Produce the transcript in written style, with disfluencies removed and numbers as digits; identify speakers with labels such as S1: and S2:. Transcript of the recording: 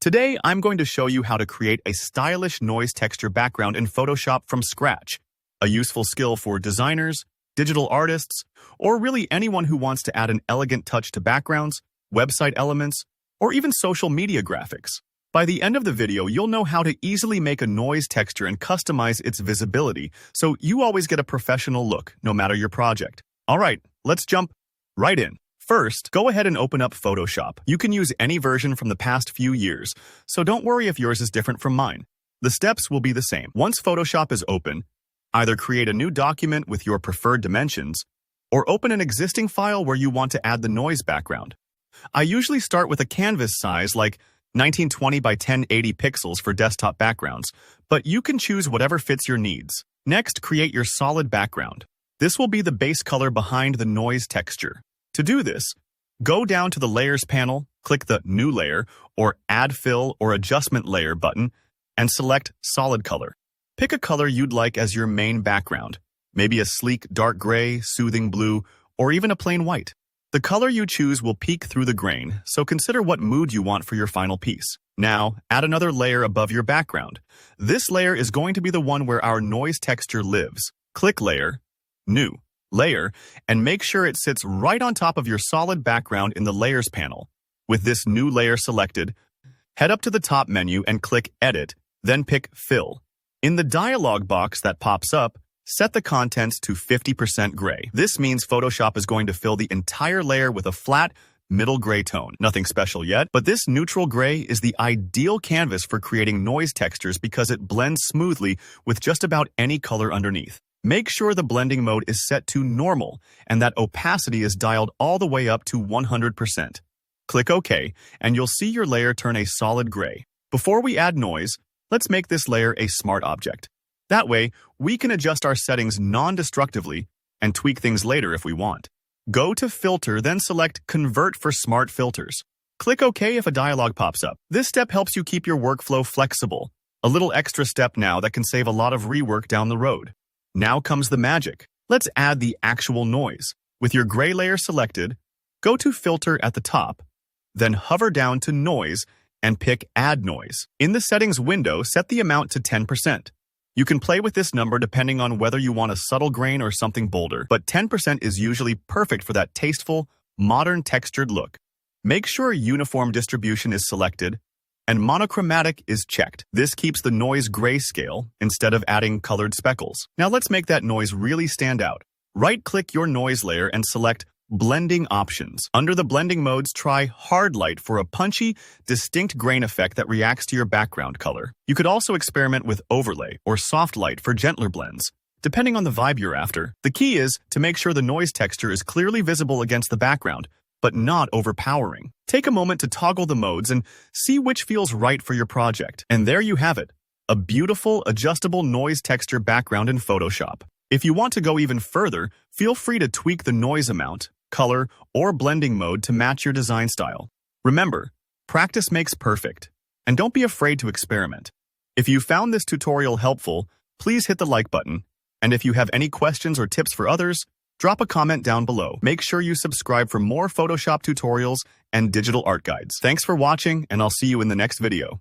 S1: Today, I'm going to show you how to create a stylish noise texture background in Photoshop from scratch, a useful skill for designers, digital artists, or really anyone who wants to add an elegant touch to backgrounds, website elements, or even social media graphics. By the end of the video, you'll know how to easily make a noise texture and customize its visibility, so you always get a professional look, no matter your project. All right, let's jump right in. First, go ahead and open up Photoshop. You can use any version from the past few years, so don't worry if yours is different from mine. The steps will be the same. Once Photoshop is open, either create a new document with your preferred dimensions, or open an existing file where you want to add the noise background. I usually start with a canvas size like 1920 by 1080 pixels for desktop backgrounds, but you can choose whatever fits your needs. Next, create your solid background. This will be the base color behind the noise texture. To do this, go down to the Layers panel, click the New Layer or Add Fill or Adjustment Layer button, and select Solid Color. Pick a color you'd like as your main background, maybe a sleek dark gray, soothing blue, or even a plain white. The color you choose will peek through the grain, so consider what mood you want for your final piece. Now, add another layer above your background. This layer is going to be the one where our noise texture lives. Click Layer, New Layer, and make sure it sits right on top of your solid background in the Layers panel. With this new layer selected, head up to the top menu and click Edit, then pick Fill. In the dialog box that pops up, set the contents to 50% gray. This means Photoshop is going to fill the entire layer with a flat, middle gray tone. Nothing special yet, but this neutral gray is the ideal canvas for creating noise textures because it blends smoothly with just about any color underneath. Make sure the blending mode is set to normal and that opacity is dialed all the way up to 100%. Click OK, and you'll see your layer turn a solid gray. Before we add noise, let's make this layer a smart object. That way, we can adjust our settings non-destructively and tweak things later if we want. Go to Filter, then select Convert for Smart Filters. Click OK if a dialog pops up. This step helps you keep your workflow flexible. A little extra step now that can save a lot of rework down the road. Now comes the magic. Let's add the actual noise. With your gray layer selected, go to Filter at the top, then hover down to Noise and pick Add Noise. In the Settings window, set the amount to 10%. You can play with this number depending on whether you want a subtle grain or something bolder, but 10% is usually perfect for that tasteful, modern textured look. Make sure uniform distribution is selected and monochromatic is checked. This keeps the noise grayscale instead of adding colored speckles. Now let's make that noise really stand out. Right-click your noise layer and select Blending Options. Under the blending modes, try Hard Light for a punchy, distinct grain effect that reacts to your background color. You could also experiment with Overlay or Soft Light for gentler blends, depending on the vibe you're after. The key is to make sure the noise texture is clearly visible against the background, but not overpowering. Take a moment to toggle the modes and see which feels right for your project. And there you have it, a beautiful, adjustable noise texture background in Photoshop. If you want to go even further, feel free to tweak the noise amount, color, or blending mode to match your design style. Remember, practice makes perfect, and don't be afraid to experiment. If you found this tutorial helpful, please hit the like button, and if you have any questions or tips for others, drop a comment down below. Make sure you subscribe for more Photoshop tutorials and digital art guides. Thanks for watching, and I'll see you in the next video.